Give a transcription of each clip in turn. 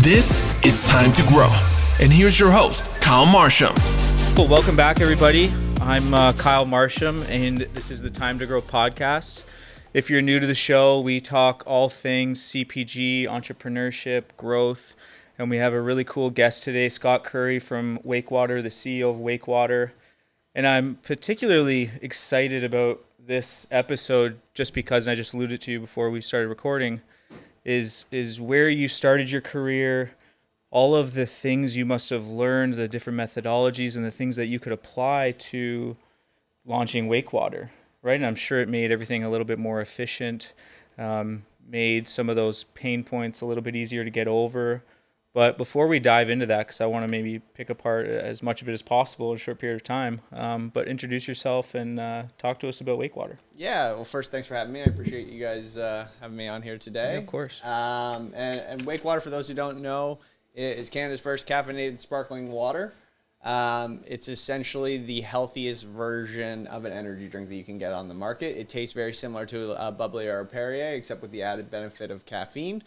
This is Time to Grow. And here's your host, Kyle Marsham. Well, welcome back, everybody. I'm Kyle Marsham, and this is the Time to Grow podcast. If you're new to the show, we talk all things CPG, entrepreneurship, growth, and we have a really cool guest today, Scott Currie from WakeWater, the CEO of WakeWater. And I'm particularly excited about this episode just because, and I just alluded to you before we started recording, is where you started your career, all of the things you must have learned, the different methodologies and the things that you could apply to launching WakeWater, right? And I'm sure it made everything a little bit more efficient, made some of those pain points a little bit easier to get over. But before we dive into that, because I want to maybe pick apart as much of it as possible in a short period of time, but introduce yourself and talk to us about WakeWater. Yeah, well, first, thanks for having me. I appreciate you guys having me on here today. Yeah, of course. And WakeWater, for those who don't know, is Canada's first caffeinated sparkling water. It's essentially the healthiest version of an energy drink that you can get on the market. It tastes very similar to a bubbly or a Perrier, except with the added benefit of caffeine.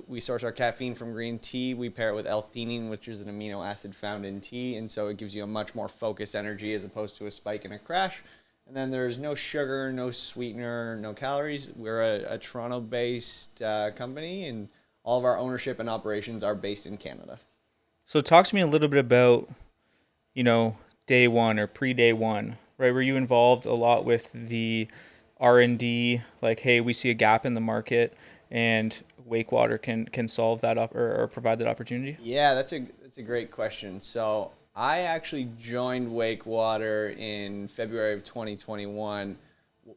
We source our caffeine from green tea. We pair it with L-theanine, which is an amino acid found in tea, and so it gives you a much more focused energy as opposed to a spike and a crash. And then there's no sugar, no sweetener, no calories. We're a Toronto-based company, and all of our ownership and operations are based in Canada. So talk to me a little bit about, day one or pre-day one, right? Were you involved a lot with the R&D, like, hey, we see a gap in the market and WakeWater can solve that up or provide that opportunity? Yeah, that's a great question. So I actually joined WakeWater in February of 2021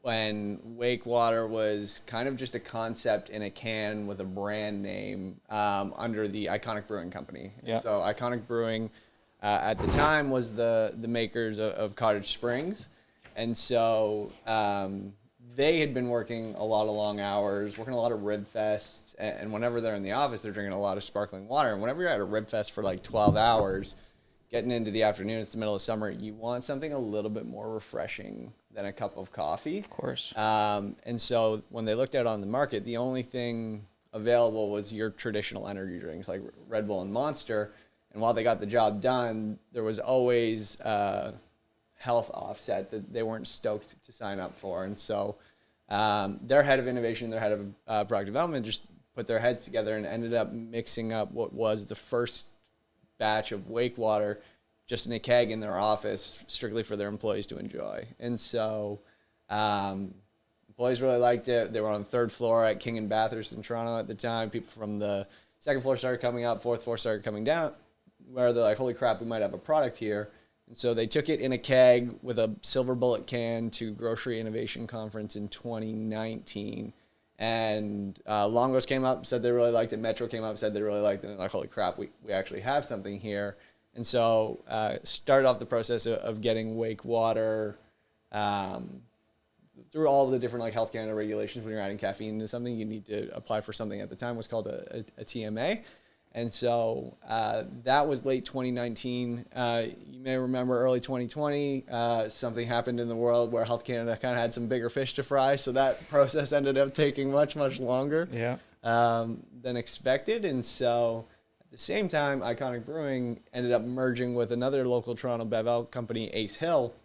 when WakeWater was kind of just a concept in a can with a brand name under the Iconic Brewing Company. Yeah. So Iconic Brewing at the time was the makers of Cottage Springs. And so they had been working a lot of long hours, working a lot of rib fests, and whenever they're in the office, they're drinking a lot of sparkling water. And whenever you're at a rib fest for like 12 hours, getting into the afternoon, it's the middle of summer, you want something a little bit more refreshing than a cup of coffee. Of course. And so when they looked out on the market, the only thing available was your traditional energy drinks like Red Bull and Monster. And while they got the job done, there was always health offset that they weren't stoked to sign up for. And so their head of innovation, their head of product development just put their heads together and ended up mixing up what was the first batch of WakeWater just in a keg in their office strictly for their employees to enjoy. And so employees really liked it. They were on the third floor at King and Bathurst in Toronto at the time. People from the second floor started coming up, fourth floor started coming down, where they're like, holy crap, we might have a product here. And so they took it in a keg with a silver bullet can to Grocery Innovation Conference in 2019. And Longos came up, said they really liked it. Metro came up, said they really liked it. And like, holy crap, we actually have something here. And so started off the process of getting WakeWater through all the different like Health Canada regulations. When you're adding caffeine into something, you need to apply for something at the time was called a TMA. And so that was late 2019. You may remember early 2020, something happened in the world where Health Canada kind of had some bigger fish to fry. So that process ended up taking much, much longer than expected. And so at the same time, Iconic Brewing ended up merging with another local Toronto bev company, Ace Hill.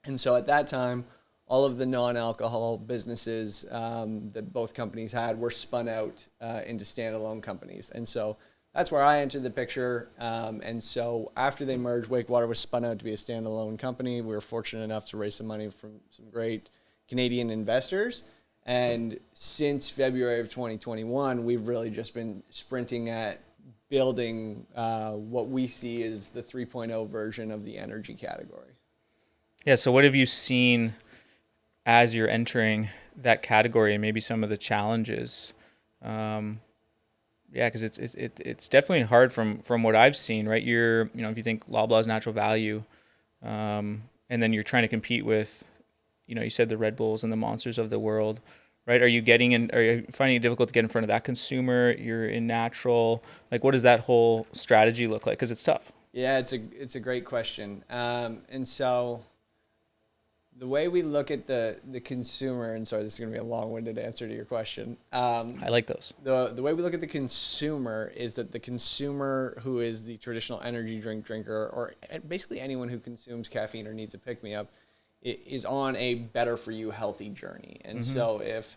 And so at that time, all of the non-alcohol businesses that both companies had were spun out into standalone companies. And so that's where I entered the picture. And so after they merged, WakeWater was spun out to be a standalone company. We were fortunate enough to raise some money from some great Canadian investors. And since February of 2021, we've really just been sprinting at building what we see as the 3.0 version of the energy category. Yeah, so what have you seen as you're entering that category and maybe some of the challenges? Yeah, because it's definitely hard from what I've seen, right? If you think Loblaws natural value, and then you're trying to compete with, you said the Red Bulls and the Monsters of the world, right? Are you finding it difficult to get in front of that consumer? You're in natural, like what does that whole strategy look like? Because it's tough. Yeah, it's a great question. And so the way we look at the consumer, and sorry, this is going to be a long-winded answer to your question. I like those. The way we look at the consumer is that the consumer who is the traditional energy drink drinker, or basically anyone who consumes caffeine or needs a pick-me-up, is on a better for you healthy journey. And so if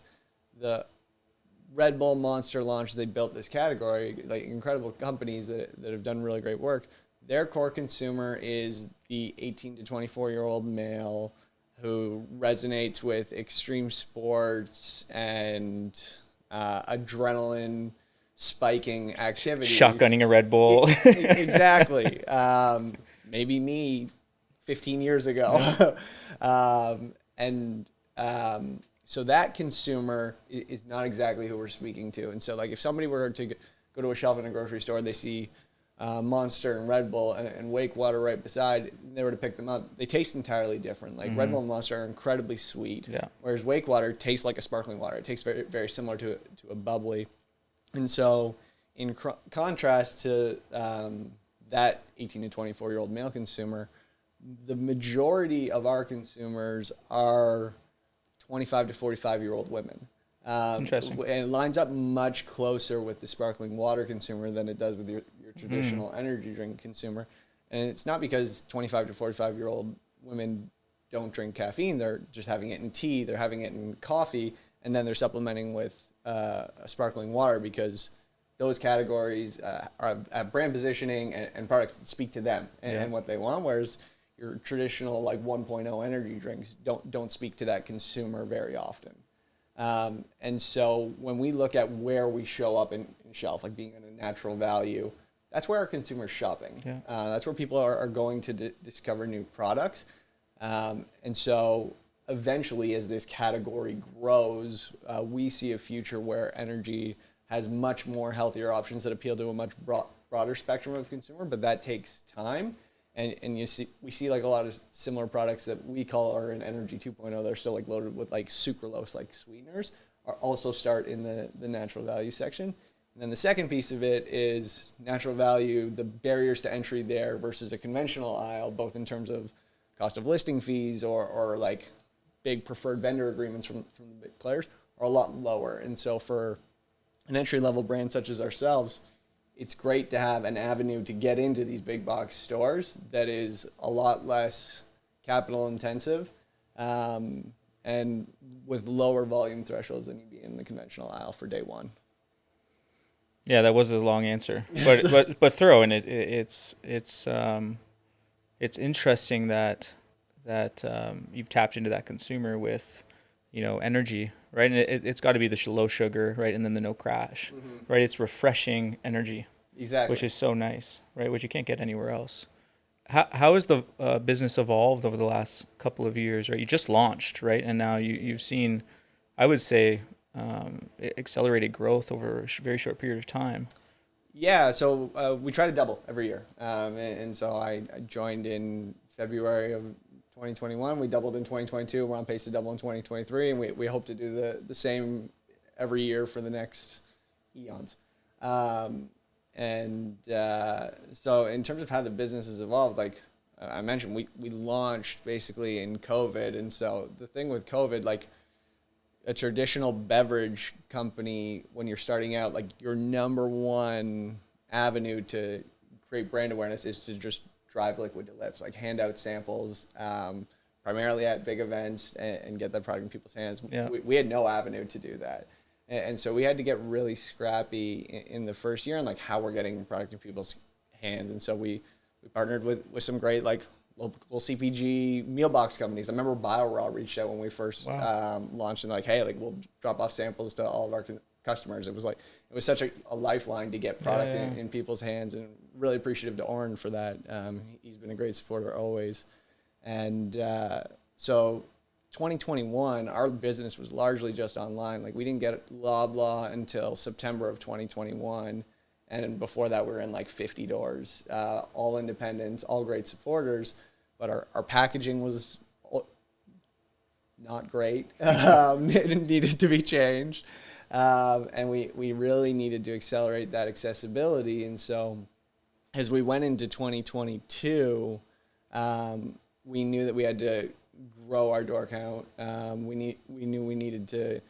the Red Bull, Monster launch, they built this category, like incredible companies that have done really great work. Their core consumer is the 18 to 24-year-old male who resonates with extreme sports and adrenaline spiking activities. Shotgunning a Red Bull. Exactly. Maybe me 15 years ago. So that consumer is not exactly who we're speaking to. And so like if somebody were to go to a shelf in a grocery store, they see Monster and Red Bull and WakeWater right beside, and they were to pick them up, they taste entirely different. Like Red Bull and Monster are incredibly sweet, whereas WakeWater tastes like a sparkling water. It tastes very, very similar to a bubbly. And so in contrast to that 18 to 24-year-old male consumer, the majority of our consumers are 25 to 45-year-old women. Interesting. And it lines up much closer with the sparkling water consumer than it does with your traditional energy drink consumer. And it's not because 25 to 45-year-old women don't drink caffeine. They're just having it in tea. They're having it in coffee. And then they're supplementing with a sparkling water because those categories have brand positioning and products that speak to them and what they want. Whereas your traditional like 1.0 energy drinks don't speak to that consumer very often. And so when we look at where we show up in shelf, like being in a natural value, that's where our consumers shopping. That's where people are going to discover new products. And so eventually as this category grows, we see a future where energy has much more healthier options that appeal to a much broader spectrum of consumer, but that takes time. And we see like a lot of similar products that we call are in Energy 2.0. They're still like loaded with like sucralose, like sweeteners, are also start in the natural value section. And then the second piece of it is natural value, the barriers to entry there versus a conventional aisle, both in terms of cost of listing fees or like big preferred vendor agreements from the big players are a lot lower. And so for an entry level brand such as ourselves, it's great to have an avenue to get into these big box stores that is a lot less capital intensive and with lower volume thresholds than you'd be in the conventional aisle for day one. Yeah, that was a long answer, but thorough, and it's interesting that you've tapped into that consumer with, energy, right? And it's got to be the low sugar, right, and then the no crash, right? It's refreshing energy, exactly, which is so nice, right? Which you can't get anywhere else. How has the business evolved over the last couple of years, right? You just launched, right, and now you've seen, I would say, accelerated growth over a very short period of time. Yeah, so we try to double every year. And so I joined in February of 2021. We doubled in 2022. We're on pace to double in 2023. And we hope to do the same every year for the next eons. So in terms of how the business has evolved, like I mentioned, we launched basically in COVID. And so the thing with COVID, like, a traditional beverage company, when you're starting out, like your number one avenue to create brand awareness is to just drive liquid to lips, like hand out samples, primarily at big events and get that product in people's hands. Yeah. We had no avenue to do that. And so we had to get really scrappy in the first year on like how we're getting product in people's hands. And so we partnered with some great like local CPG meal box companies. I remember BioRaw reached out when we first launched and like, hey, like we'll drop off samples to all of our customers. It was such a lifeline to get product in people's hands, and really appreciative to Oren for that. He's been a great supporter always. And so 2021, our business was largely just online. Like we didn't get Loblaw until September of 2021. And before that, we were in like 50 doors, all independents, all great supporters. But our packaging was not great. It needed to be changed. And we really needed to accelerate that accessibility. And so as we went into 2022, we knew that we had to grow our door count. We knew we needed to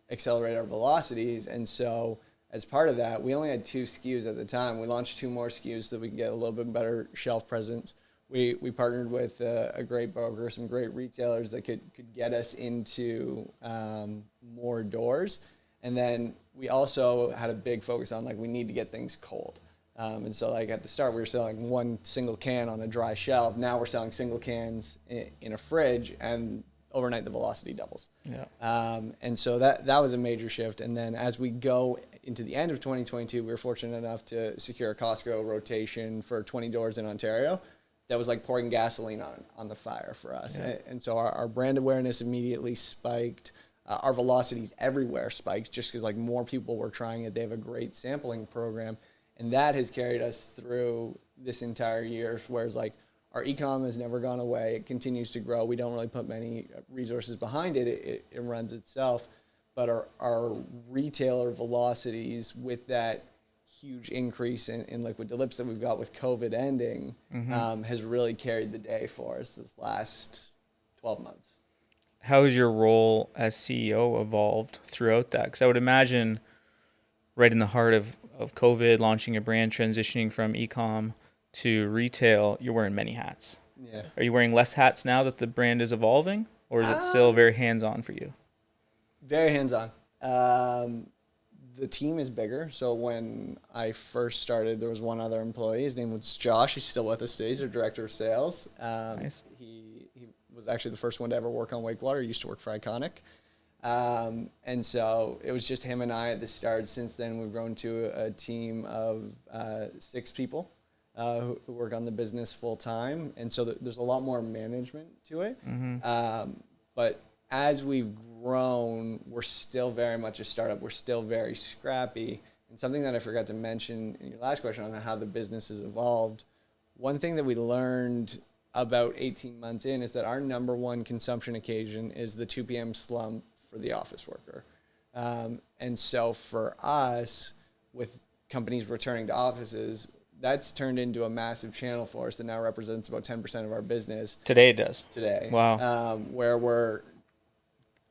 accelerate our velocities, and so as part of that, we only had 2 SKUs at the time. We launched 2 more SKUs so that we could get a little bit better shelf presence. We partnered with a great broker, some great retailers that could get us into more doors. And then we also had a big focus on we need to get things cold. And so at the start we were selling 1 single can on a dry shelf. Now we're selling single cans in a fridge, and overnight the velocity doubles. Yeah. And so that was a major shift. And then as we go into the end of 2022, we were fortunate enough to secure a Costco rotation for 20 doors in Ontario. That was like pouring gasoline on the fire for us. Yeah. And so our brand awareness immediately spiked. Our velocities everywhere spiked just because more people were trying it. They have a great sampling program, and that has carried us through this entire year. Whereas our e-com has never gone away. It continues to grow. We don't really put many resources behind it. It runs itself. But our retailer velocities, with that huge increase in liquid dips that we've got with COVID ending, has really carried the day for us this last 12 months. How has your role as CEO evolved throughout that? Because I would imagine right in the heart of COVID, launching a brand, transitioning from e-com to retail, you're wearing many hats. Yeah. Are you wearing less hats now that the brand is evolving, or is it still very hands-on for you? Very hands-on. The team is bigger. So when I first started, there was one other employee. His name was Josh. He's still with us today. He's our director of sales. Nice. He was actually the first one to ever work on WakeWater. He used to work for Iconic. And so it was just him and I at the start. Since then, we've grown to a team of 6 people who work on the business full time. And so there's a lot more management to it. But as we've grown, we're still very much a startup. We're still very scrappy. And something that I forgot to mention in your last question on how the business has evolved, one thing that we learned about 18 months in is that our number one consumption occasion is the 2 p.m. slump for the office worker. And so for us, with companies returning to offices, that's turned into a massive channel for us that now represents about 10% of our business. Today it does. Today. Wow. Where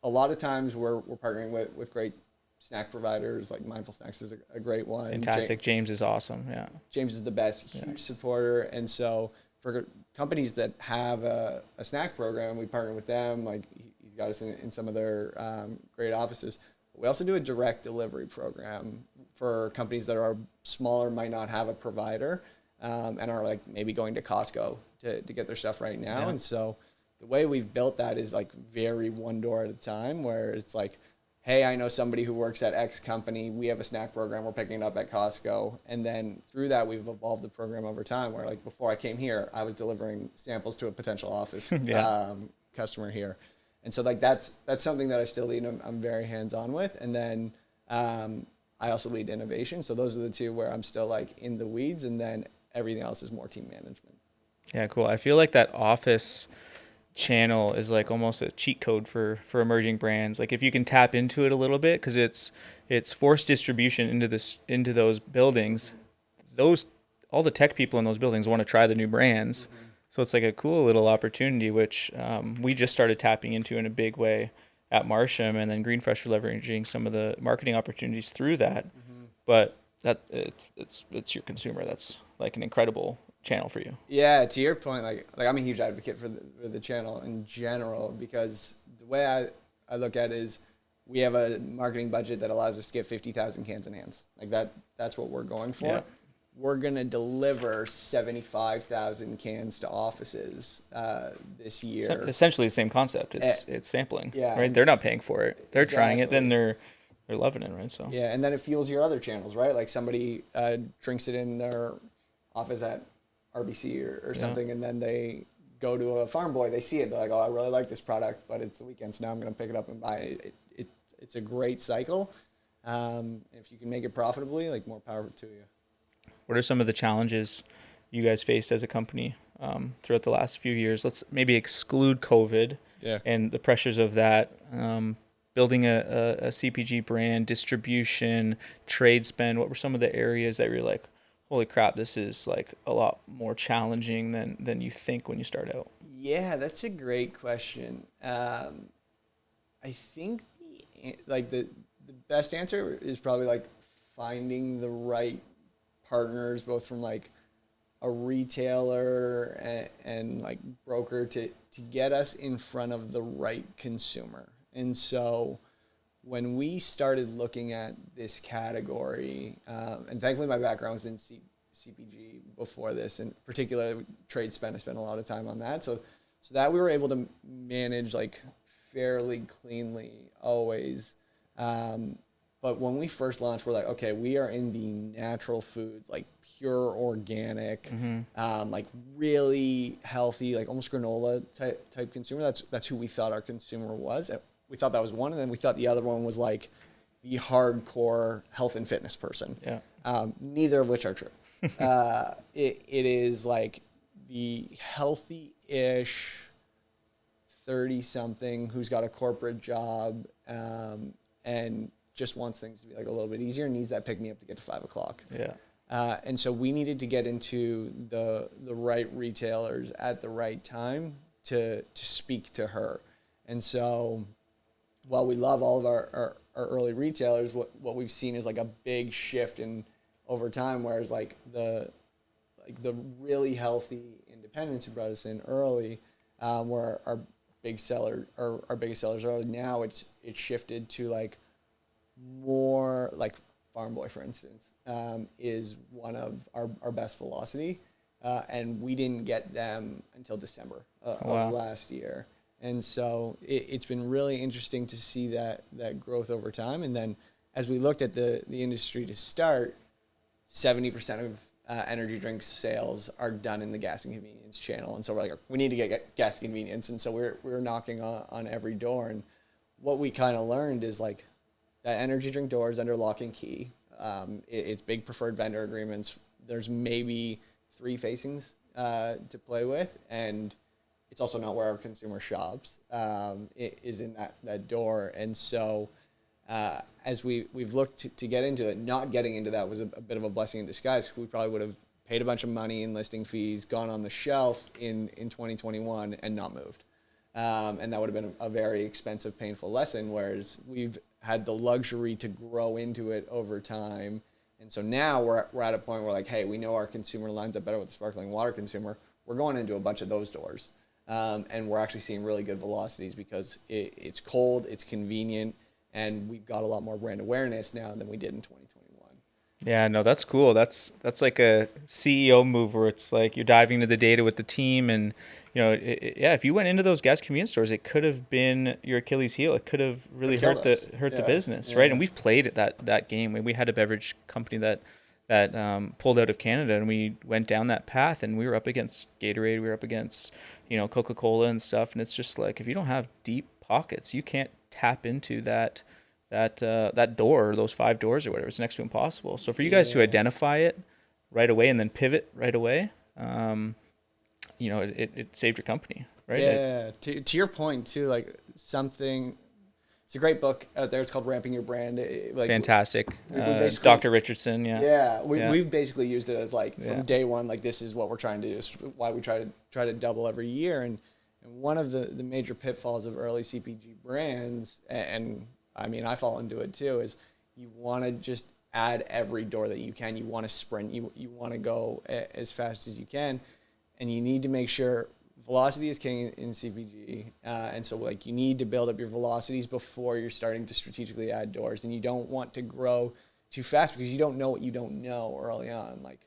a lot of times we're partnering with great snack providers, like Mindful Snacks is a great one. Fantastic. James is awesome. Yeah. James is the best, huge supporter. And so for companies that have a snack program, we partner with them. He's got us in some of their great offices. We also do a direct delivery program for companies that are smaller, might not have a provider, and are maybe going to Costco to get their stuff right now. Yeah. And so the way we've built that is very one door at a time, where it's hey, I know somebody who works at X company. We have a snack program. We're picking it up at Costco. And then through that, we've evolved the program over time, where before I came here, I was delivering samples to a potential office customer here. And so that's something that I still lead. I'm very hands-on with. And then I also lead innovation. So those are the 2 where I'm still in the weeds, and then everything else is more team management. Yeah, cool. I feel like that office channel is almost a cheat code for emerging brands. If you can tap into it a little bit, because it's forced distribution into those buildings, all the tech people in those buildings want to try the new brands. So it's a cool little opportunity, which we just started tapping into in a big way at Marsham, and then Green Fresh are leveraging some of the marketing opportunities through that. But it's your consumer. That's an incredible channel for you. Yeah, to your point, I'm a huge advocate for the channel in general, because the way I look at it is we have a marketing budget that allows us to get 50,000 cans in hands. That's what we're going for. Yeah. We're going to deliver 75,000 cans to offices this year. Essentially the same concept. It's sampling, right? They're not paying for it. They're trying it, then they're loving it, right? So yeah, and then it fuels your other channels, right? Somebody drinks it in their office at RBC or something, and then they go to a Farm Boy, they see it, they're like, oh, I really like this product, but it's the weekend, so now I'm going to pick it up and buy it. It's a great cycle. If you can make it profitably, more power to you. What are some of the challenges you guys faced as a company throughout the last few years? Let's maybe exclude COVID and the pressures of that. Building a CPG brand, distribution, trade spend. What were some of the areas that you're holy crap, this is a lot more challenging than you think when you start out? Yeah, that's a great question. I think the best answer is probably like finding the right partners, both from like a retailer and like broker to get us in front of the right consumer. And so when we started looking at this category, and thankfully my background was in CPG before this, and particularly trade spend, I spent a lot of time on that. So that we were able to manage like fairly cleanly always. But when we first launched, we're like, okay, we are in the natural foods, like pure organic, like really healthy, like almost granola type consumer. That's who we thought our consumer was. We thought that was one, and then we thought the other one was like the hardcore health and fitness person. Yeah. Neither of which are true. It is like the healthy-ish 30-something who's got a corporate job and just wants things to be like a little bit easier, needs that pick me up to get to 5 o'clock. Yeah. And so we needed to get into the right retailers at the right time to speak to her. And so while we love all of our early retailers, what we've seen is like a big shift in over time, whereas like the really healthy independents who brought us in early were our biggest sellers early. Now it's shifted to like more like Farm Boy, for instance, is one of our best velocity. And we didn't get them until December of last year. And so it's been really interesting to see that growth over time. And then as we looked at the industry to start, 70% of energy drink sales are done in the gas and convenience channel. And so we're like, we need to get gas and convenience. And so we're knocking on every door. And what we kind of learned is like that energy drink door is under lock and key. It's big preferred vendor agreements. There's maybe 3 facings to play with. And it's also not where our consumer shops. It is in that door. And so as we've looked to get into it, not getting into that was a bit of a blessing in disguise. We probably would have paid a bunch of money in listing fees, gone on the shelf in 2021 and not moved. And that would have been a very expensive, painful lesson, whereas we've had the luxury to grow into it over time. And so now we're at a point where like, hey, we know our consumer lines up better with the sparkling water consumer. We're going into a bunch of those doors. And we're actually seeing really good velocities because it's cold, it's convenient, and we've got a lot more brand awareness now than we did in 2021. Yeah, no, that's cool. That's like a CEO move where it's like you're diving into the data with the team, and if you went into those gas convenience stores, it could have been your Achilles heel. It could have really hurt the business, right? And we've played that game. We had a beverage company that pulled out of Canada, and we went down that path, and we were up against Gatorade, we were up against Coca-Cola and stuff, and it's just like if you don't have deep pockets, you can't tap into that door, those 5 doors or whatever. It's next to impossible. So for you guys to identify it right away and then pivot right away, it saved your company, right? Yeah. To your point too, like something. It's a great book out there. It's called Ramping Your Brand. Fantastic. Dr. Richardson. We've basically used it as like from day one, like this is what we're trying to do. It's why we try to double every year. And one of the major pitfalls of early CPG brands, and I mean, I fall into it too, is you want to just add every door that you can. You want to sprint. You want to go as fast as you can. And you need to make sure velocity is king in CPG. And so like you need to build up your velocities before you're starting to strategically add doors. And you don't want to grow too fast because you don't know what you don't know early on. Like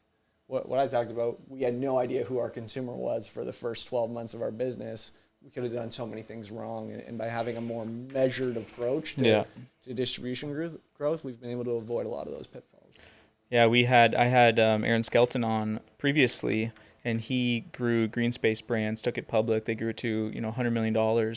what I talked about, we had no idea who our consumer was for the first 12 months of our business. We could have done so many things wrong. And by having a more measured approach to distribution growth, we've been able to avoid a lot of those pitfalls. Yeah, I had Aaron Skelton on previously, and he grew Green Space Brands, took it public. They grew it to $100 million.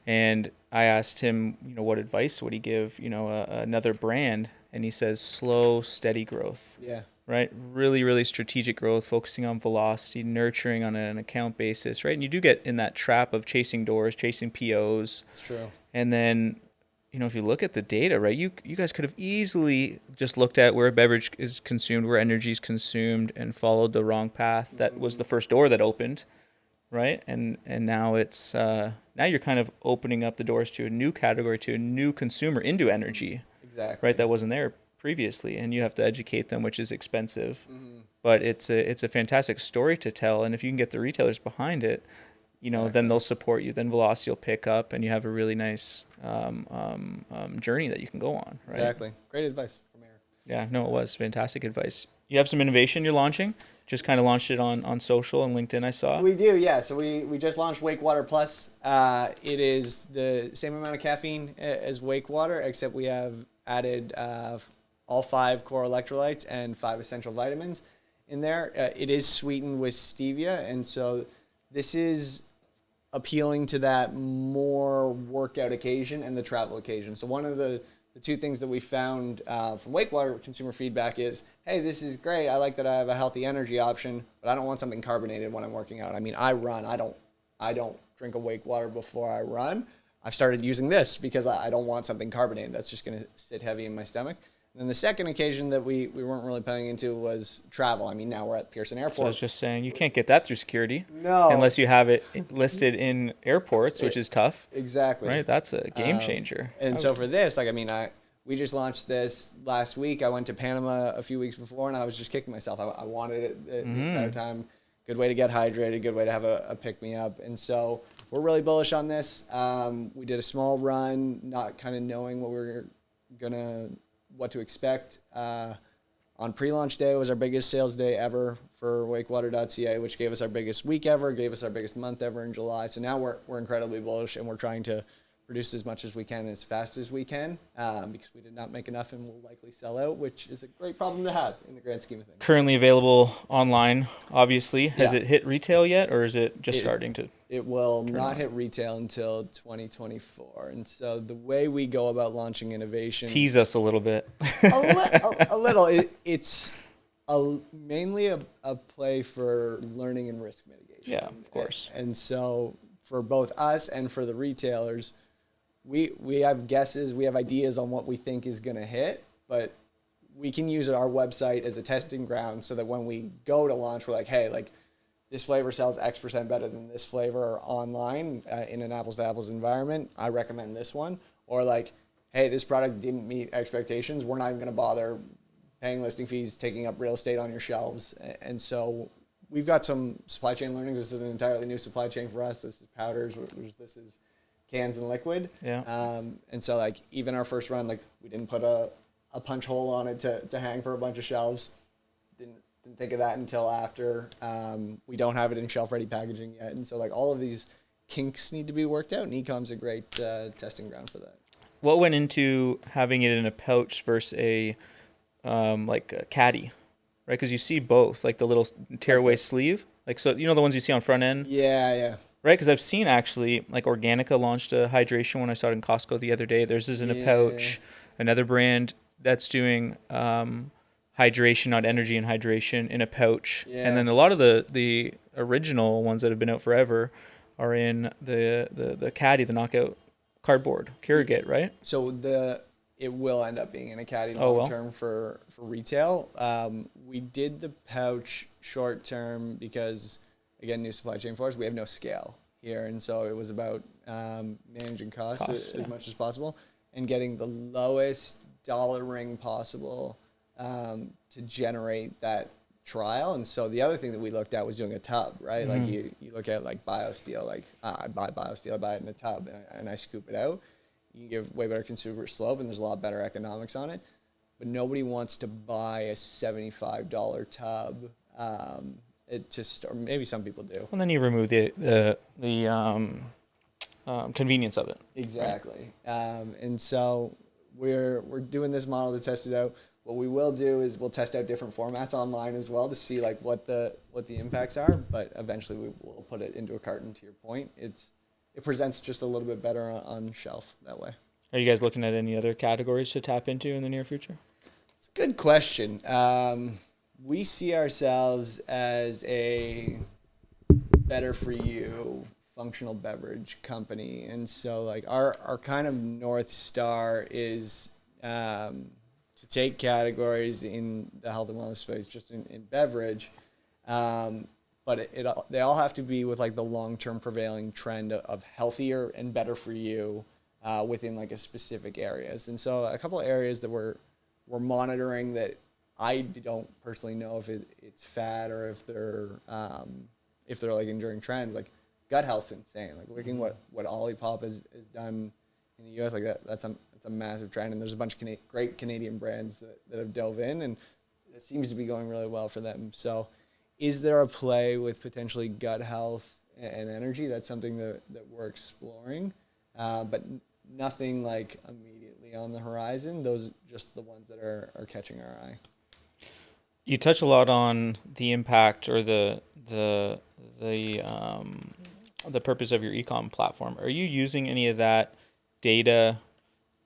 And I asked him, what advice would he give another brand, and he says slow, steady growth. Yeah. Right, really, really strategic growth, focusing on velocity, nurturing on an account basis, right? And you do get in that trap of chasing doors, chasing POs. That's true. And then, if you look at the data, right, you guys could have easily just looked at where a beverage is consumed, where energy is consumed, and followed the wrong path. That was the first door that opened. right? And now it's now you're kind of opening up the doors to a new category, to a new consumer into energy, Exactly. right? That wasn't there previously, and you have to educate them, which is expensive. Mm-hmm. But it's a fantastic story to tell, and if you can get the retailers behind it, then they'll support you. Then velocity will pick up, and you have a really nice journey that you can go on. Right? Exactly. Great advice from Eric. Yeah, no, it was fantastic advice. You have some innovation you're launching. Just kind of launched it on social and LinkedIn. I saw. We do, yeah. So we just launched WakeWater Plus. It is the same amount of caffeine as WakeWater, except we have added all 5 core electrolytes and 5 essential vitamins in there. It is sweetened with stevia, and so this is appealing to that more workout occasion and the travel occasion. So one of the 2 things that we found from WakeWater consumer feedback is, hey, this is great. I like that I have a healthy energy option, but I don't want something carbonated when I'm working out. I mean, I run. I don't drink a WakeWater before I run. I've started using this because I don't want something carbonated. That's just going to sit heavy in my stomach. And then the second occasion that we weren't really playing into was travel. I mean, now we're at Pearson Airport. So I was just saying, you can't get that through security. No. Unless you have it listed in airports, which is tough. Exactly. Right? That's a game changer. And so for this, we just launched this last week. I went to Panama a few weeks before, and I was just kicking myself. I wanted it the entire time. Good way to get hydrated, good way to have a pick-me-up. And so we're really bullish on this. We did a small run, not kind of knowing what to expect. On pre-launch day was our biggest sales day ever for WakeWater.ca, which gave us our biggest week ever, gave us our biggest month ever in July. So now we're incredibly bullish, and we're trying to produce as much as we can as fast as we can because we did not make enough and will likely sell out, which is a great problem to have in the grand scheme of things. Currently available online, obviously. Has it hit retail yet, or is it just starting to? It will not hit retail until 2024. And so the way we go about launching innovation... Tease us a little bit. a little. It's mainly a play for learning and risk mitigation. Yeah, of course. And so for both us and for the retailers, we have guesses, we have ideas on what we think is going to hit, but we can use our website as a testing ground so that when we go to launch, we're like, hey, this flavor sells X% better than this flavor online in an apples-to-apples environment. I recommend this one. Or hey, this product didn't meet expectations. We're not even going to bother paying listing fees, taking up real estate on your shelves. And so we've got some supply chain learnings. This is an entirely new supply chain for us. This is powders. This is cans and liquid. Yeah. And so even our first run, we didn't put a punch hole on it to hang for a bunch of shelves. Didn't think of that until after. We don't have it in shelf-ready packaging yet. And so all of these kinks need to be worked out, and e-com's a great testing ground for that. What went into having it in a pouch versus a caddy, right? Because you see both, the little tearaway sleeve, so the ones you see on front end. Yeah. Right, because I've seen actually, Organica launched a hydration one. I saw it in Costco the other day. Theirs is in a pouch. Another brand that's doing hydration, not energy and hydration, in a pouch. Yeah. And then a lot of the original ones that have been out forever are in the caddy, the knockout cardboard, Keurig, right? So it will end up being in a caddy long term for retail. We did the pouch short term because, again, new supply chain for us. We have no scale here, and so it was about managing costs as much as possible and getting the lowest dollar ring possible to generate that trial. And so the other thing that we looked at was doing a tub, right? You look at BioSteel, I buy BioSteel, I buy it in a tub and I scoop it out. You give way better consumer slope and there's a lot better economics on it. But nobody wants to buy a $75 tub or maybe some people do. And then you remove the convenience of it. Exactly. Right? And so we're doing this model to test it out. What we will do is we'll test out different formats online as well to see what the impacts are. But eventually we will put it into a carton. To your point, it presents just a little bit better on shelf that way. Are you guys looking at any other categories to tap into in the near future? It's a good question. We see ourselves as a better for you functional beverage company, and so our kind of North Star is to take categories in the health and wellness space, just in beverage, but they all have to be with like the long-term prevailing trend of healthier and better for you within like a specific areas. And so a couple of areas that we're monitoring that I don't personally know if it's fad or if they're like enduring trends. Like gut health's insane. Like looking what Olipop has done in the U.S. like that's a massive trend. And there's a bunch of great Canadian brands that have dove in, and it seems to be going really well for them. So is there a play with potentially gut health and energy? That's something that we're exploring, but nothing like immediately on the horizon. Those are just the ones that are catching our eye. You touch a lot on the impact or the purpose of your e-com platform. Are you using any of that data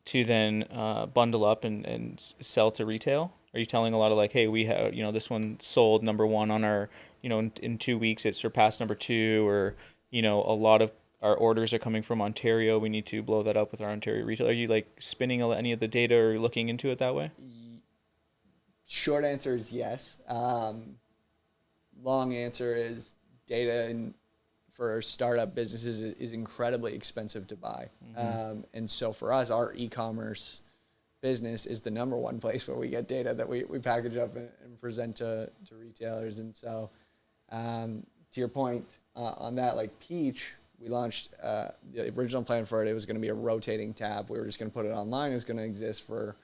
to then bundle up and sell to retail? Are you telling a lot of like, hey, we have, this one sold number one on our, in 2 weeks it surpassed number two, or, a lot of our orders are coming from Ontario. We need to blow that up with our Ontario retail. Are you like spinning any of the data or looking into it that way? Short answer is yes. Long answer is data for startup businesses is incredibly expensive to buy. And so for us, our e-commerce business is the number one place where we get data that we package up and present to retailers. And so to your point on that, like Peach, we launched the original plan for it. It was going to be a rotating tab. We were just going to put it online. It was going to exist for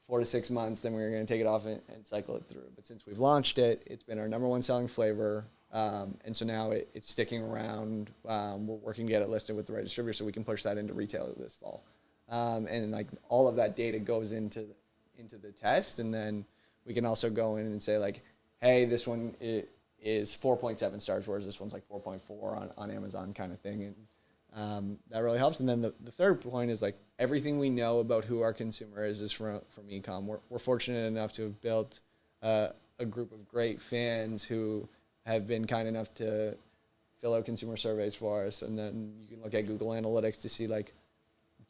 4 to 6 months. Then we were going to take it off and cycle it through. But since we've launched it, it's been our number one selling flavor. And so now it's sticking around. We're working to get it listed with the right distributor so we can push that into retail this fall. And like all of that data goes into the test, and then we can also go in and say like, hey, this one is 4.7 stars, whereas this one's like 4.4 on Amazon kind of thing. And that really helps. And then the third point is like everything we know about who our consumer is from e-com. We're fortunate enough to have built a group of great fans who have been kind enough to fill out consumer surveys for us. And then you can look at Google Analytics to see like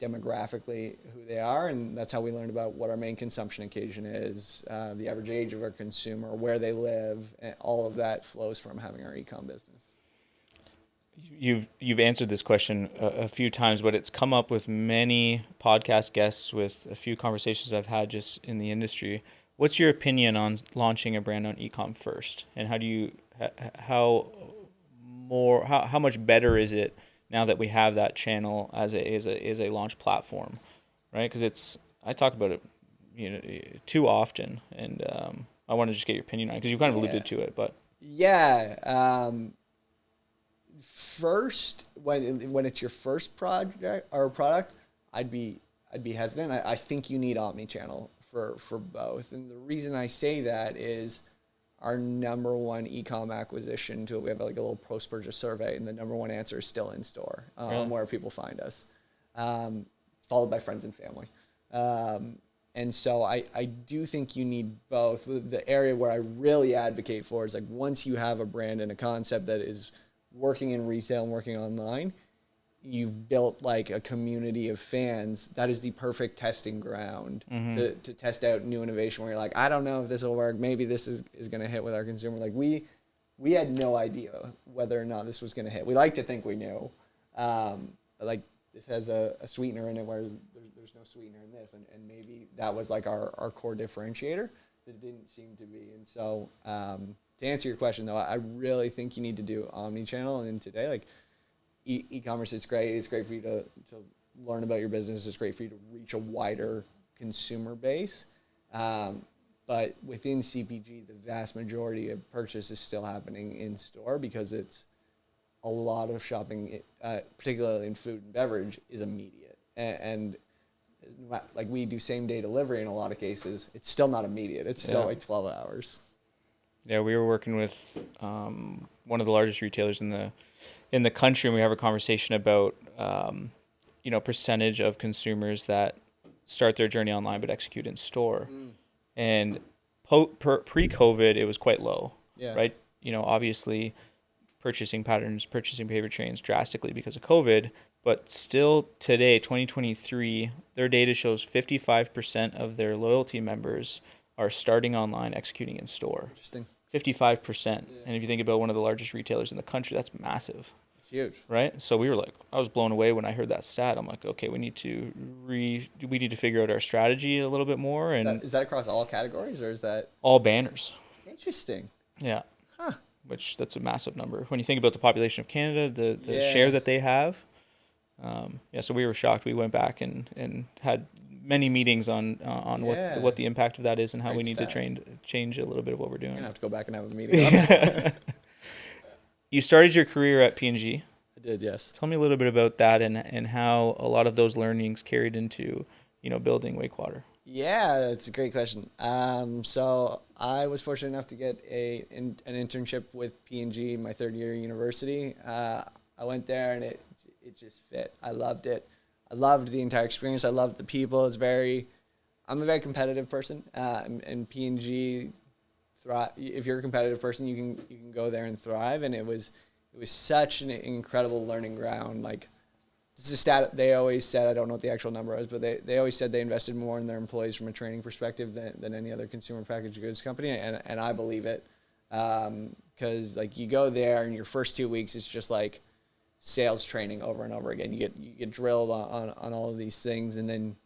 demographically who they are. And that's how we learned about what our main consumption occasion is, the average age of our consumer, where they live, and all of that flows from having our e-com business. You've answered this question a few times, but it's come up with many podcast guests with a few conversations I've had just in the industry. What's your opinion on launching a brand on e-com first, and how much better is it now that we have that channel as a launch platform, right? Because I talk about it, too often, and I want to just get your opinion on it because you kind of alluded to it, but first, when it's your first project or product, I'd be hesitant. I think you need omni-channel for both. And the reason I say that is our number one e-com acquisition tool. We have like a little post-purchase survey, and the number one answer is still in store on where people find us, followed by friends and family. And so I do think you need both. The area where I really advocate for is like once you have a brand and a concept that is working in retail and working online, you've built like a community of fans. That is the perfect testing ground to test out new innovation where you're like, I don't know if this will work. Maybe this is going to hit with our consumer. Like we had no idea whether or not this was going to hit. We like to think we knew. But like this has a sweetener in it where there's no sweetener in this. And maybe that was like our core differentiator that it didn't seem to be. And so to answer your question though, I really think you need to do omni-channel. And today, like, e-commerce is great. It's great for you to learn about your business. It's great for you to reach a wider consumer base. But within CPG, the vast majority of purchase is still happening in store because it's a lot of shopping, particularly in food and beverage, is immediate. And like we do same day delivery in a lot of cases. It's still not immediate. It's still like 12 hours. Yeah, we were working with one of the largest retailers in the country, and we have a conversation about percentage of consumers that start their journey online but execute in store. And pre-COVID, it was quite low, right? Obviously, purchasing patterns, purchasing behavior changed drastically because of COVID, but still today, 2023, their data shows 55% of their loyalty members are starting online, executing in store. Interesting. 55%. And if you think about one of the largest retailers in the country, that's massive. It's huge. Right? So we were like, I was blown away when I heard that stat. I'm like, okay, we need to figure out our strategy a little bit more. And Is that across all categories, or is that all banners? interesting? Yeah. Huh. Which that's a massive number. When you think about the population of Canada, the share that they have. So we were shocked. We went back and had many meetings on what the impact of that is and how we need to change a little bit of what we're doing. I'm gonna have to go back and have a meeting on it. You started your career at P&G. I did, yes. Tell me a little bit about that and how a lot of those learnings carried into, building WakeWater. Yeah, that's a great question. So I was fortunate enough to get an internship with P&G my third year of university. I went there and it just fit. I loved it. I loved the entire experience. I loved the people. I'm a very competitive person, and P&G, if you're a competitive person, you can go there and thrive. And it was such an incredible learning ground. Like, this is a stat they always said, I don't know what the actual number is, but they always said they invested more in their employees from a training perspective than any other consumer packaged goods company, and I believe it. Because like, you go there and your first 2 weeks it's just like sales training over and over again. You get drilled on all of these things, and then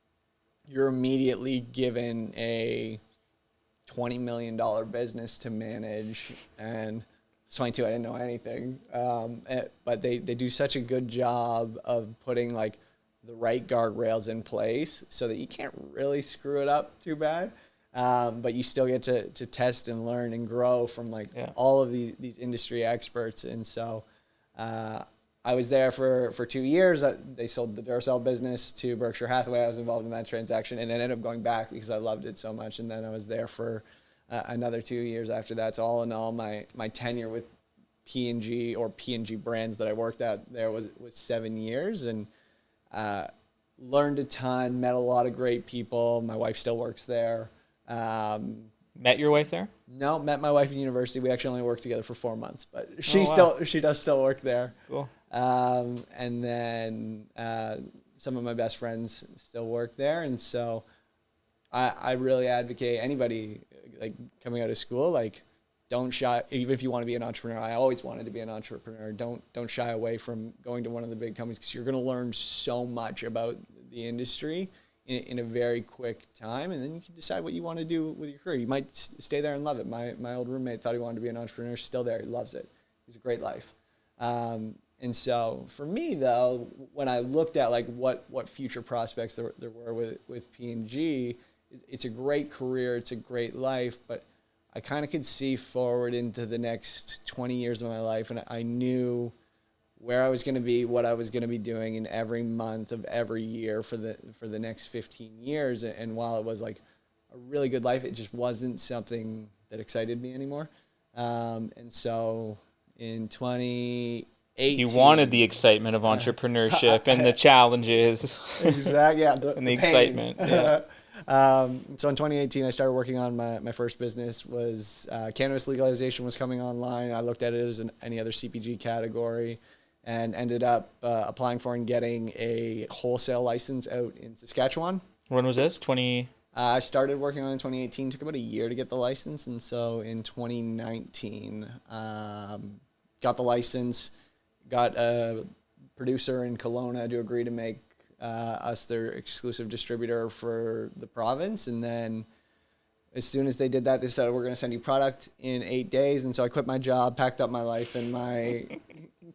you're immediately given a $20 million business to manage, and 22, I didn't know anything. But they do such a good job of putting like the right guardrails in place so that you can't really screw it up too bad. But you still get to test and learn and grow from all of these industry experts. And so I was there for 2 years. They sold the Duracell business to Berkshire Hathaway. I was involved in that transaction and ended up going back because I loved it so much. And then I was there for another 2 years after that. So all in all, my tenure with P&G or P&G brands that I worked at there was 7 years, and learned a ton, met a lot of great people. My wife still works there. Met your wife there? No, met my wife in university. We actually only worked together for 4 months, but she does still work there. Cool. And then some of my best friends still work there, and so I really advocate anybody like coming out of school, like, don't shy, even if you want to be an entrepreneur. I always wanted to be an entrepreneur. Don't shy away from going to one of the big companies, because you're going to learn so much about the industry in a very quick time, and then you can decide what you want to do with your career. You might stay there and love it. My old roommate thought he wanted to be an entrepreneur. Still there. He loves it. It's a great life. And so for me, though, when I looked at like what future prospects there were with P&G, it's a great career. It's a great life, but I kind of could see forward into the next 20 years of my life, and I knew where I was going to be, what I was going to be doing in every month of every year for the next 15 years. And while it was like a really good life, it just wasn't something that excited me anymore. And so in 2018, you wanted the excitement of entrepreneurship and the challenges. Exactly, yeah, and the excitement. Yeah. So in 2018, I started working on my first business. Was cannabis legalization was coming online. I looked at it as any other CPG category, and ended up applying for and getting a wholesale license out in Saskatchewan. When was this? I started working on it in 2018. Took about a year to get the license, and so in 2019, got the license. Got a producer in Kelowna to agree to make us their exclusive distributor for the province. And then as soon as they did that, they said, we're going to send you product in 8 days. And so I quit my job, packed up my life in my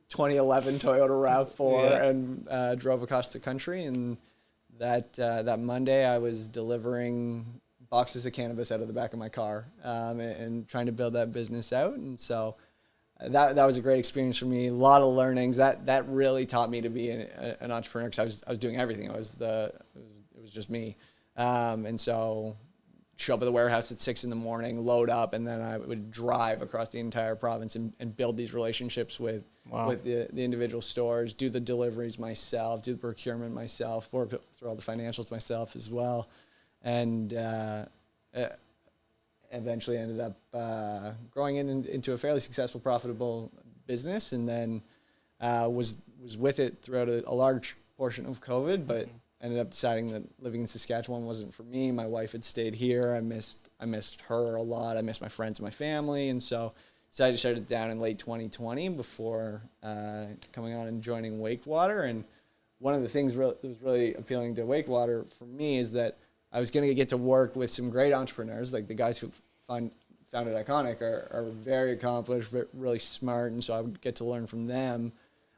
2011 Toyota RAV4 and drove across the country. And that Monday I was delivering boxes of cannabis out of the back of my car and trying to build that business out. And so that was a great experience for me. A lot of learnings. That really taught me to be an entrepreneur, because I was doing everything. It was just me. And so show up at the warehouse at 6 a.m, load up, and then I would drive across the entire province and build these relationships with the individual stores, do the deliveries myself, do the procurement myself, work through all the financials myself as well. And eventually ended up growing into a fairly successful, profitable business, and then was with it throughout a large portion of COVID, but ended up deciding that living in Saskatchewan wasn't for me. My wife had stayed here. I missed her a lot. I missed my friends and my family. And so decided to shut it down in late 2020 before coming on and joining WakeWater. And one of the things that was really appealing to WakeWater for me is that I was going to get to work with some great entrepreneurs, like the guys who founded Iconic are very accomplished, really smart, and so I would get to learn from them.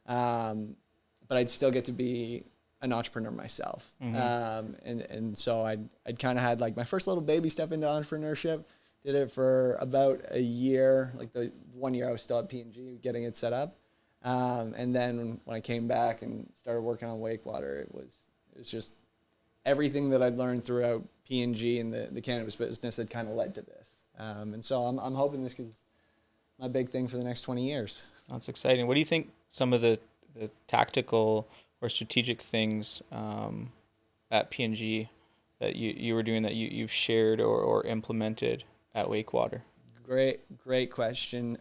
But I'd still get to be an entrepreneur myself. And so I'd kind of had like my first little baby step into entrepreneurship. Did it for about a year, like the 1 year I was still at P&G getting it set up. And then when I came back and started working on WakeWater, it was just everything that I'd learned throughout P&G and the cannabis business had kind of led to this. And so I'm hoping this is my big thing for the next 20 years. That's exciting. What do you think some of the tactical or strategic things at P&G that you were doing that you've shared or implemented at WakeWater? Great question.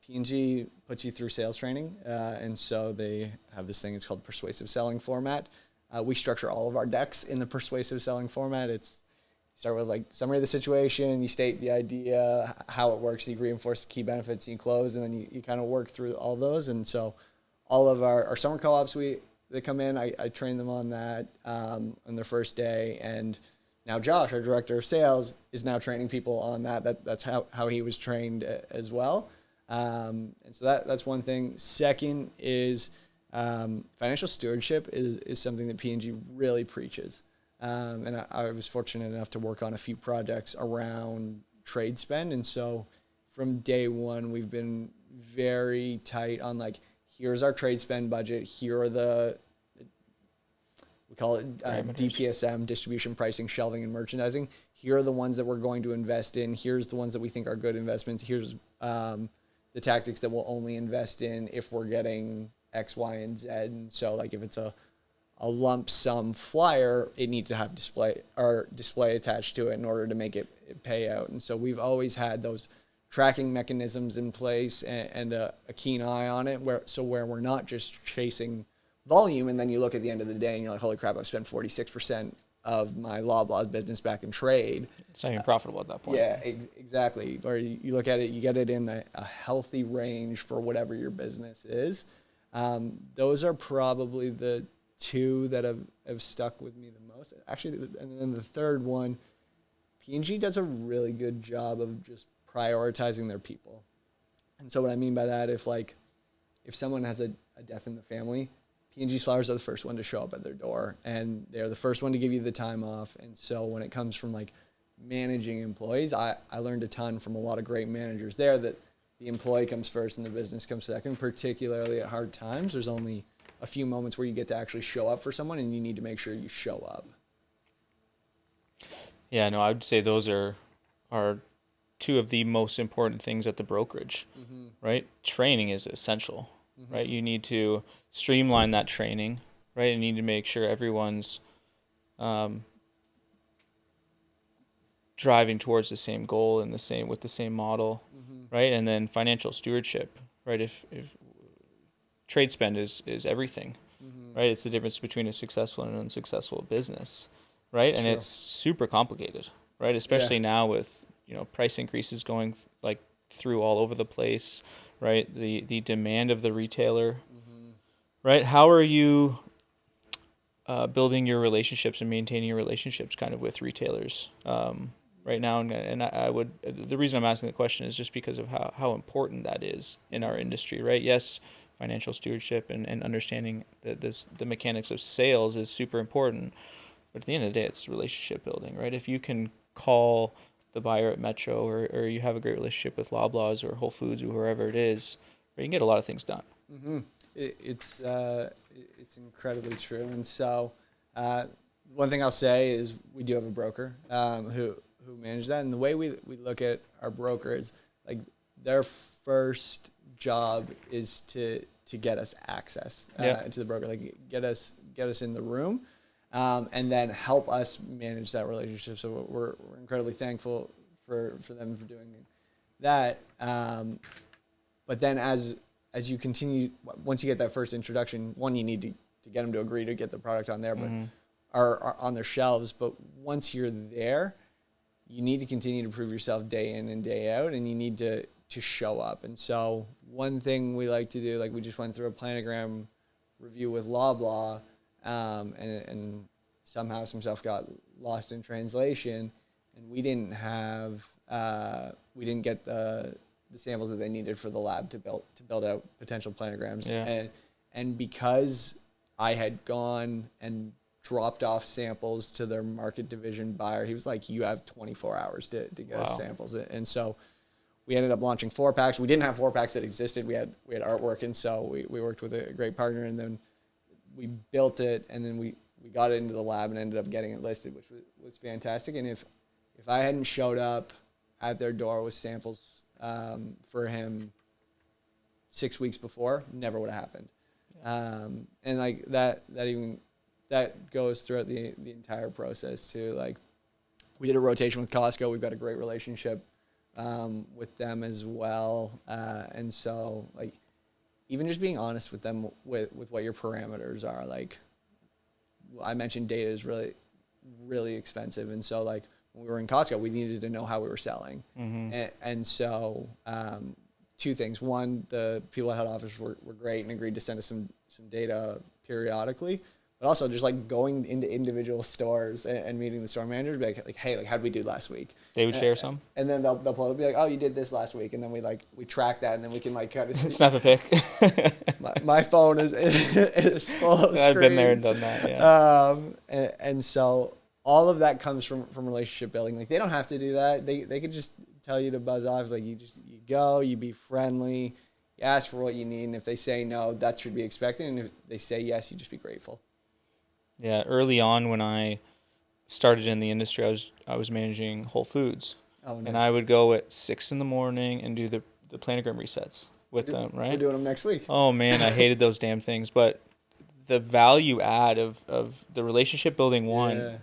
P&G puts you through sales training, and so they have this thing. It's called the persuasive selling format. We structure all of our decks in the persuasive selling format. It's start with like summary of the situation, you state the idea, how it works, you reinforce the key benefits, you close, and then you kind of work through all those. And so all of our summer co-ops that come in, I train them on that on their first day. And now Josh, our director of sales, is now training people on that. That's how he was trained as well. And so that's one thing. Second is financial stewardship is something that P&G really preaches. And I was fortunate enough to work on a few projects around trade spend. And so from day one, we've been very tight on like, here's our trade spend budget. Here are we call it DPSM, distribution, pricing, shelving, and merchandising. Here are the ones that we're going to invest in. Here's the ones that we think are good investments. Here's the tactics that we'll only invest in if we're getting X, Y, and Z. And so like if it's a lump sum flyer, it needs to have display attached to it in order to make it pay out. And so we've always had those tracking mechanisms in place and a keen eye on it where we're not just chasing volume and then you look at the end of the day and you're like, holy crap, I've spent 46% of my Loblaws business back in trade. It's not even profitable at that point. Yeah, exactly. Or you look at it, you get it in a healthy range for whatever your business is. Those are probably the two that have stuck with me the most. Actually, and then the third one, P&G does a really good job of just prioritizing their people. And so what I mean by that, if someone has a death in the family, P&G's flowers are the first one to show up at their door, and they're the first one to give you the time off. And so when it comes from like managing employees, I learned a ton from a lot of great managers there that the employee comes first and the business comes second, particularly at hard times. There's only a few moments where you get to actually show up for someone, and you need to make sure you show up. Yeah, no, I would say those are two of the most important things at the brokerage, right? Training is essential, right? You need to streamline that training, right? You need to make sure everyone's driving towards the same goal and with the same model, right? And then financial stewardship, right? If trade spend is everything, right? It's the difference between a successful and an unsuccessful business, right? And it's super complicated, right? Especially now with, price increases going like through all over the place, right? The demand of the retailer, right? How are you building your relationships and maintaining your relationships kind of with retailers right now? And I would, the reason I'm asking the question is just because of how important that is in our industry, right? Yes, financial stewardship and understanding that the mechanics of sales is super important, but at the end of the day, it's relationship building, right? If you can call the buyer at Metro or you have a great relationship with Loblaws or Whole Foods or whoever it is, right, you can get a lot of things done. It's incredibly true. And so one thing I'll say is we do have a broker who manages that. And the way we look at our broker is like their first job is to get us access to the broker, like get us in the room, and then help us manage that relationship. So we're incredibly thankful for them for doing that. But then as you continue, once you get that first introduction, one, you need to to get them to agree to get the product on there, but are on their shelves. But once you're there, you need to continue to prove yourself day in and day out, and you need to show up. And so one thing we like to do, like we just went through a planogram review with Loblaw, and somehow some stuff got lost in translation, and we didn't get the samples that they needed for the lab to build out potential planograms. Yeah. And because I had gone and dropped off samples to their market division buyer, he was like, you have 24 hours to get us samples. And so we ended up launching 4-packs. We didn't have 4-packs that existed. We had artwork, and so we worked with a great partner, and then we built it, and then we got it into the lab and ended up getting it listed, which was fantastic. And if I hadn't showed up at their door with samples for him 6 weeks before, never would have happened. And like that goes throughout the entire process too. Like we did a rotation with Costco. We've got a great relationship with them as well. And so like even just being honest with them with what your parameters are. Like I mentioned, data is really, really expensive. And so like when we were in Costco, we needed to know how we were selling. And so two things. One, the people at head office were great and agreed to send us some data periodically. But also just like going into individual stores and meeting the store managers, be like, hey, like how'd we do last week? They would share some, and then they'll pull it up, be like, oh, you did this last week, and then we track that, and then we can like kind of snap a pic. my phone is full of screens. I've been there and done that. Yeah. And so all of that comes from relationship building. Like they don't have to do that. They could just tell you to buzz off. Like you go, you be friendly, you ask for what you need, and if they say no, that should be expected. And if they say yes, you just be grateful. Yeah, early on when I started in the industry, I was managing Whole Foods, nice. And I would go at 6 a.m. and do the planogram resets with them. Right, we're doing them next week. Oh man, I hated those damn things. But the value add of the relationship building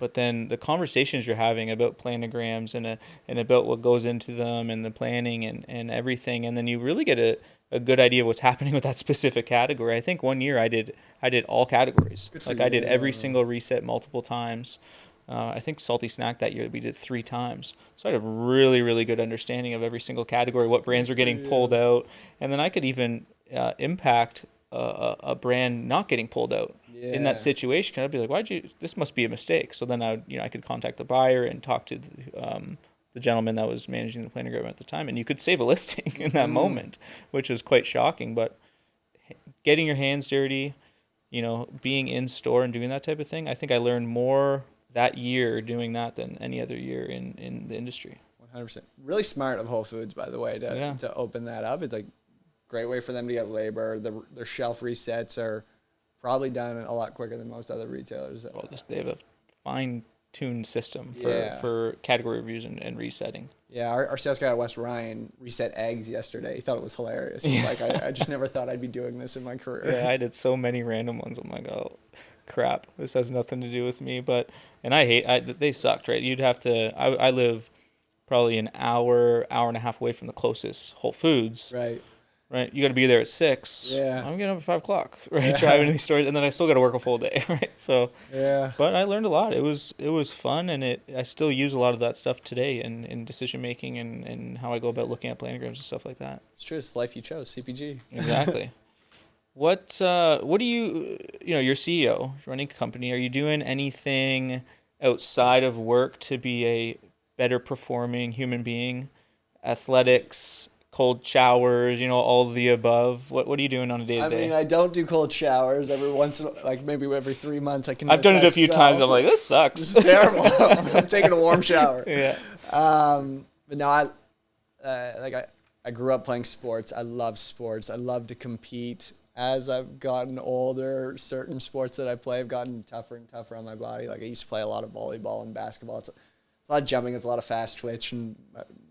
but then the conversations you're having about planograms and about what goes into them and the planning and everything, and then you really get a good idea of what's happening with that specific category. I think one year I did all categories. Like I did every single reset multiple times. I think salty snack that year we did 3 times. So I had a really, really good understanding of every single category, what brands were getting pulled out. And then I could even impact a brand not getting pulled out in that situation. I'd be like, this must be a mistake. So then I could contact the buyer and talk to the gentleman that was managing the planogram at the time, and you could save a listing in that moment, which was quite shocking. But getting your hands dirty, being in store and doing that type of thing, I think I learned more that year doing that than any other year in the industry. 100%. Really smart of Whole Foods, by the way, to open that up. It's like great way for them to get labor. Their shelf resets are probably done a lot quicker than most other retailers. Well, they have a fine-tuned system for category reviews and resetting. Yeah, our sales guy at West Ryan reset eggs yesterday. He thought it was hilarious. He's like, I just never thought I'd be doing this in my career. Yeah, I did so many random ones. I'm like, oh, crap. This has nothing to do with me. They sucked, right? You'd have to, I live probably an hour and a half away from the closest Whole Foods. Right, you got to be there at 6. Yeah, I'm getting up at 5 o'clock. Right, driving to these stores, and then I still got to work a full day. Right, so But I learned a lot. It was fun, and I still use a lot of that stuff today in decision making and how I go about looking at planograms and stuff like that. It's true. It's the life you chose, CPG. Exactly. What do you you're CEO, running a company. Are you doing anything outside of work to be a better performing human being? Athletics, cold showers, all of the above. What are you doing on a day-to-day? I mean, I don't do cold showers. Every once, maybe every 3 months, I can. I've done it a few times. I'm like, this sucks. This is terrible. I'm taking a warm shower. Yeah. But no, I grew up playing sports. I love sports. I love to compete. As I've gotten older, certain sports that I play have gotten tougher and tougher on my body. Like I used to play a lot of volleyball and basketball. It's a lot of jumping. It's a lot of fast twitch, and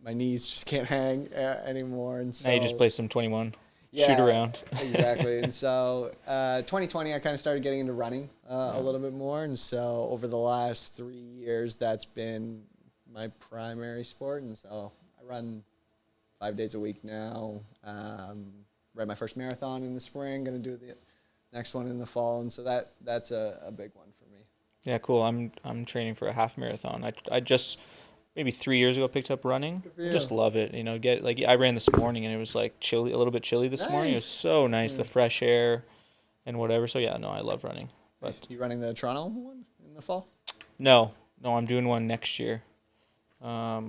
my knees just can't hang anymore. And so now you just play some 21, shoot around. Exactly. And so 2020, I kind of started getting into running a little bit more. And so over the last 3 years, that's been my primary sport. And so I run 5 days a week now. Ran my first marathon in the spring. Going to do the next one in the fall, and so that's a big one for me. Yeah, cool. I'm training for a half marathon. I just maybe 3 years ago picked up running. I just love it. Get like I ran this morning and it was like chilly, a little bit chilly this morning. It was so nice, the fresh air and whatever. So yeah, no, I love running. But you running the Toronto one in the fall? No, I'm doing one next year. Yeah,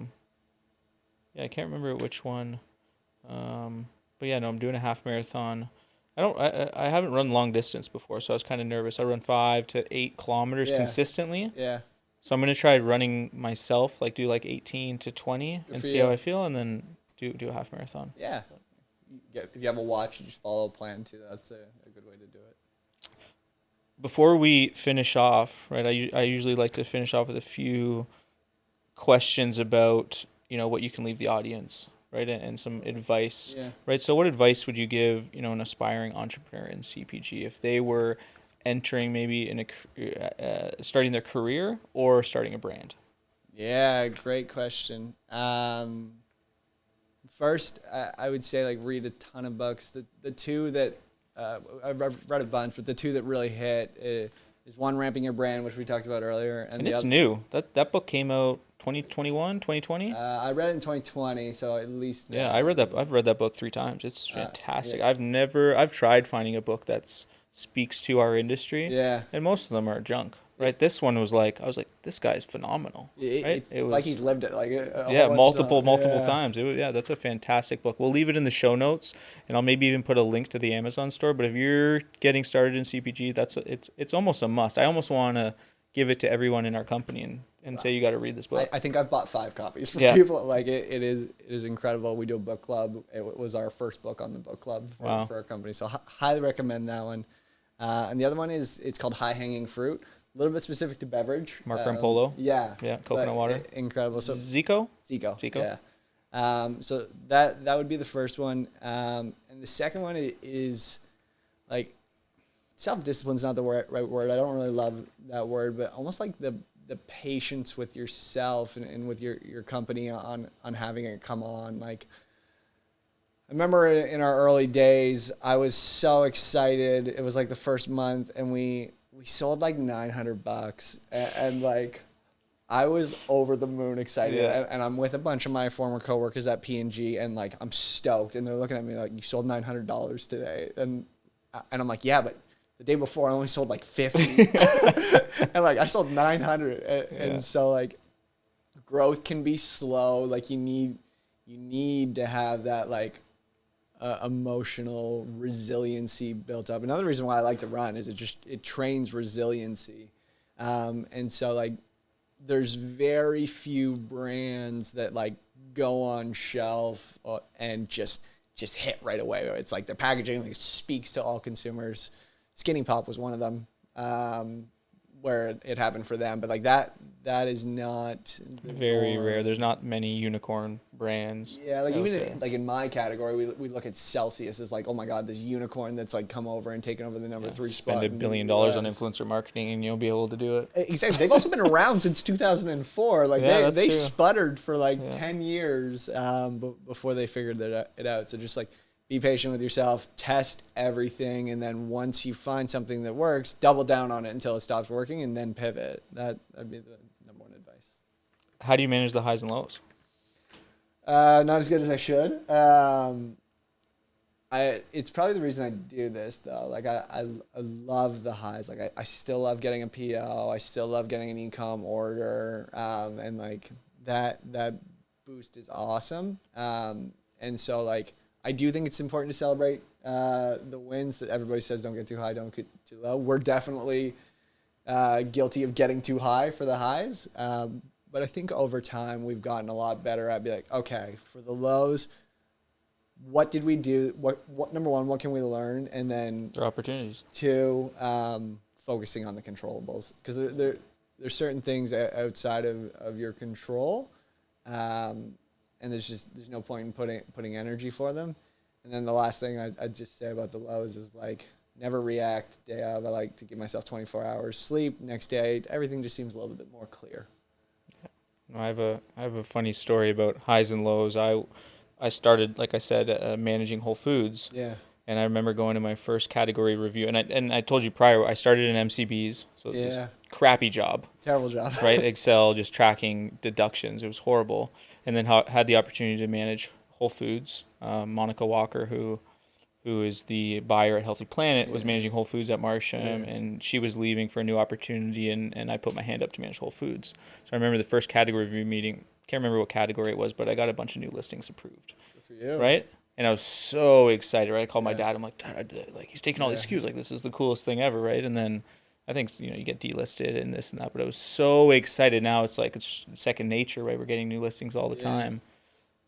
I can't remember which one. But yeah, no, I'm doing a half marathon. I haven't run long distance before, so I was kind of nervous. I run 5 to 8 kilometers consistently. Yeah. So I'm gonna try running myself, like do like 18 to 20 and see how I feel, and then do a half marathon. Yeah. If you have a watch, you just follow a plan too. That's a good way to do it. Before we finish off, right? I usually like to finish off with a few questions about what you can leave the audience, right, and some advice, right? So what advice would you give an aspiring entrepreneur in CPG if they were entering maybe in starting their career or starting a brand? Yeah, great question. First, I would say like read a ton of books. The two that I've read a bunch, but the two that really hit is one, Ramping Your Brand, which we talked about earlier, and it's new. That book came out 2021, 2020. I read it in 2020, so at least. Yeah, I read that. I've read that book 3 times. It's fantastic. I've tried finding a book that speaks to our industry. Yeah. And most of them are junk. Right. This one was like, I was like, this guy's phenomenal. Right? It was like he's lived it like multiple times. That's a fantastic book. We'll leave it in the show notes, and I'll maybe even put a link to the Amazon store. But if you're getting started in CPG, it's almost a must. I almost want to give it to everyone in our company and say you got to read this book. I think I've bought 5 copies for people. Like it is incredible. We do a book club. It was our first book on the book club for our company. So highly recommend that one. And the other one it's called High Hanging Fruit. A little bit specific to beverage. Mark Rampolo. Yeah, coconut water. Incredible. So Zico. Yeah. So that would be the first one. And the second one is like self-discipline is not the right word. I don't really love that word, but almost like the patience with yourself and with your company on having it come on. Like I remember in our early days, I was so excited. It was like the first month, and we sold like $900, and like I was over the moon excited. And I'm with a bunch of my former coworkers at P&G, and like I'm stoked, and they're looking at me like, you sold $900 today, and I'm like, yeah, but the day before I only sold like 50, and like I sold 900, and so like growth can be slow. Like you need to have that like emotional resiliency built up. Another reason why I like to run is it trains resiliency. And so like there's very few brands that like go on shelf and just hit right away. It's like the packaging like speaks to all consumers. Skinny Pop was one of them, where it happened for them, but like that is not very rare. There's not many unicorn brands. Yeah, like even in my category, we look at Celsius as like, oh my God, this unicorn that's like come over and taken over the number 3 spot. Spend $1 billion on influencer marketing and you'll be able to do it. Exactly. They've also been around since 2004. Like they sputtered for like 10 years before they figured it out. So just like be patient with yourself, test everything, and then once you find something that works, double down on it until it stops working, and then pivot. That'd be the number one advice. How do you manage the highs and lows? Not as good as I should. It's probably the reason I do this though. Like I love the highs. Like I still love getting a PO. I still love getting an e-com order. And like that boost is awesome. And so like I do think it's important to celebrate the wins. That everybody says don't get too high, don't get too low. We're definitely guilty of getting too high for the highs. But I think over time we've gotten a lot better at be like, okay, for the lows, what did we do? What number one, what can we learn? And then there are opportunities. 2, focusing on the controllables, because there's certain things outside of your control. And there's no point in putting energy for them. And then the last thing I'd just say about the lows is like never react day of. I like to give myself 24 hours sleep. Next day, everything just seems a little bit more clear. I have a funny story about highs and lows. I started, like I said, managing Whole Foods. Yeah. And I remember going to my first category review, and I told you prior, I started in MCBs, so this crappy job, Terrible job, right? Excel, just tracking deductions. It was horrible. And then had the opportunity to manage Whole Foods. Monica Walker, who is the buyer at Healthy Planet, was managing Whole Foods at Marsham, and she was leaving for a new opportunity, and I put my hand up to manage Whole Foods. So I remember the first category review meeting. Can't remember what category it was, but I got a bunch of new listings approved. Good for you. Right? And I was so excited, right? I called my dad. I'm like, Dad, like he's taking all these SKUs. Like, this is the coolest thing ever, right? And then I think, you get delisted and this and that. But I was so excited. Now it's like it's second nature, right? We're getting new listings all the time.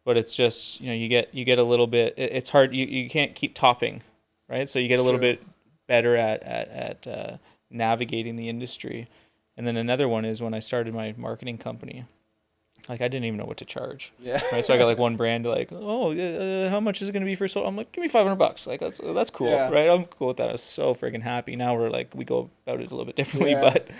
But it's just, you get a little bit. It's hard. You can't keep topping, right? So you get a little bit better at navigating the industry. And then another one is when I started my marketing company. Like, I didn't even know what to charge. Yeah. Right. So I got like one brand like, how much is it going to be for so? I'm like, give me $500. Like, that's cool. Yeah. Right. I'm cool with that. I was so freaking happy. Now we go about it a little bit differently, but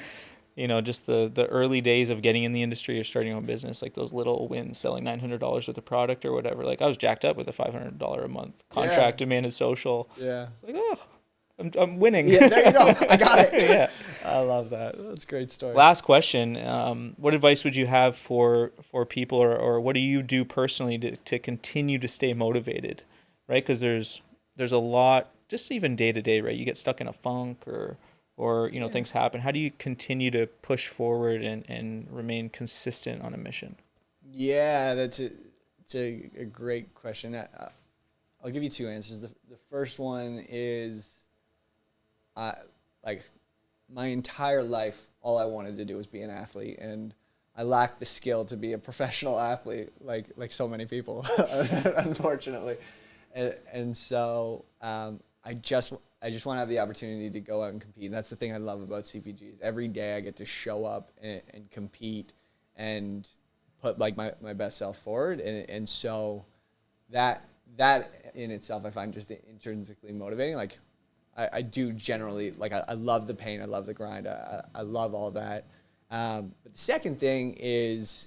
just the early days of getting in the industry or starting your own business, like those little wins, selling $900 worth of product or whatever. Like, I was jacked up with a $500 a month contract to manage social. Yeah. It's like, I'm winning. Yeah, there you go. I got it. Yeah. I love that. That's a great story. Last question. What advice would you have for people, or what do you do personally to continue to stay motivated, right? Because there's a lot, just even day to day, right? You get stuck in a funk or things happen. How do you continue to push forward and remain consistent on a mission? Yeah, it's a great question. I'll give you two answers. The first one is, like, my entire life, all I wanted to do was be an athlete, and I lacked the skill to be a professional athlete, like so many people, unfortunately. And so I just want to have the opportunity to go out and compete. And that's the thing I love about CPG is every day I get to show up and compete and put like my best self forward. And so that in itself I find just intrinsically motivating. Like, I do generally, like, I love the pain, I love the grind, I love all that. But the second thing is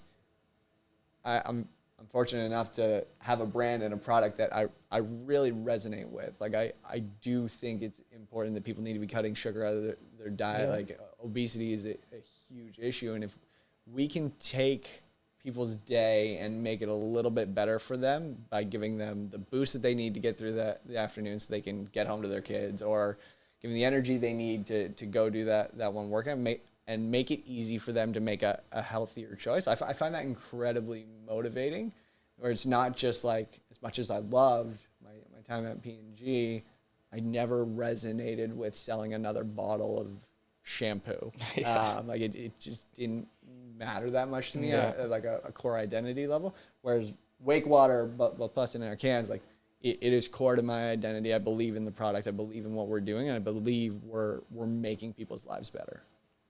I'm fortunate enough to have a brand and a product that I really resonate with. Like, I do think it's important that people need to be cutting sugar out of their diet. Yeah. Like, obesity is a huge issue, and if we can take people's day and make it a little bit better for them by giving them the boost that they need to get through the afternoon so they can get home to their kids, or give them the energy they need to go do that one workout, and make it easy for them to make a healthier choice. I find that incredibly motivating, where it's not just like, as much as I loved my time at P&G, I never resonated with selling another bottle of shampoo. Like, it just didn't matter that much to me at like a core identity level. Whereas WakeWater, but plus in our cans, like, it is core to my identity. I believe in the product. I believe in what we're doing, and I believe we're making people's lives better.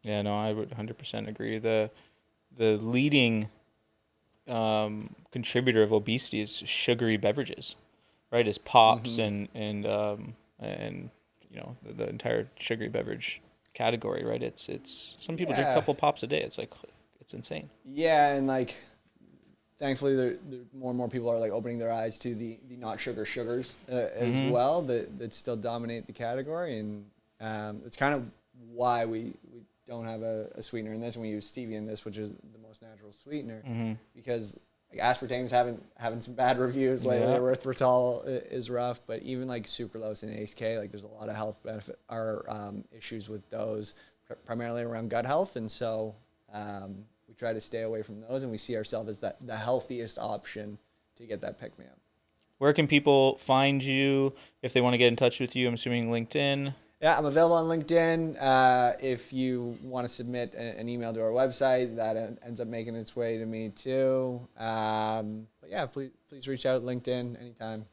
Yeah, no, I would 100% agree. The leading contributor of obesity is sugary beverages, right? Is pops and the entire sugary beverage category, right? It's some people drink a couple pops a day. It's like, it's insane. Yeah, and like, thankfully, there more and more people are like opening their eyes to the not sugars as well that still dominate the category, and it's kind of why we don't have a sweetener in this, and we use stevia in this, which is the most natural sweetener, because like aspartame's having some bad reviews lately. Erythritol is rough, but even like sucralose and ACE, like, there's a lot of health benefit or issues with those, primarily around gut health, and so we try to stay away from those, and we see ourselves as the healthiest option to get that pick me up. Where can people find you if they want to get in touch with you? I'm assuming LinkedIn. Yeah, I'm available on LinkedIn. If you want to submit an email to our website, that ends up making its way to me too. But yeah, please reach out at LinkedIn anytime.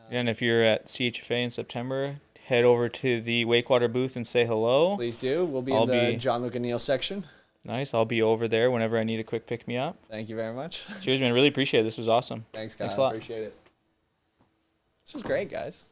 And if you're at CHFA in September, head over to the WakeWater booth and say hello. Please do. We'll be in the John Luke and Neil section. Nice. I'll be over there whenever I need a quick pick me up. Thank you very much. Cheers, man. Really appreciate it. This was awesome. Thanks, Kyle. Thanks a lot. Appreciate it. This was great, guys.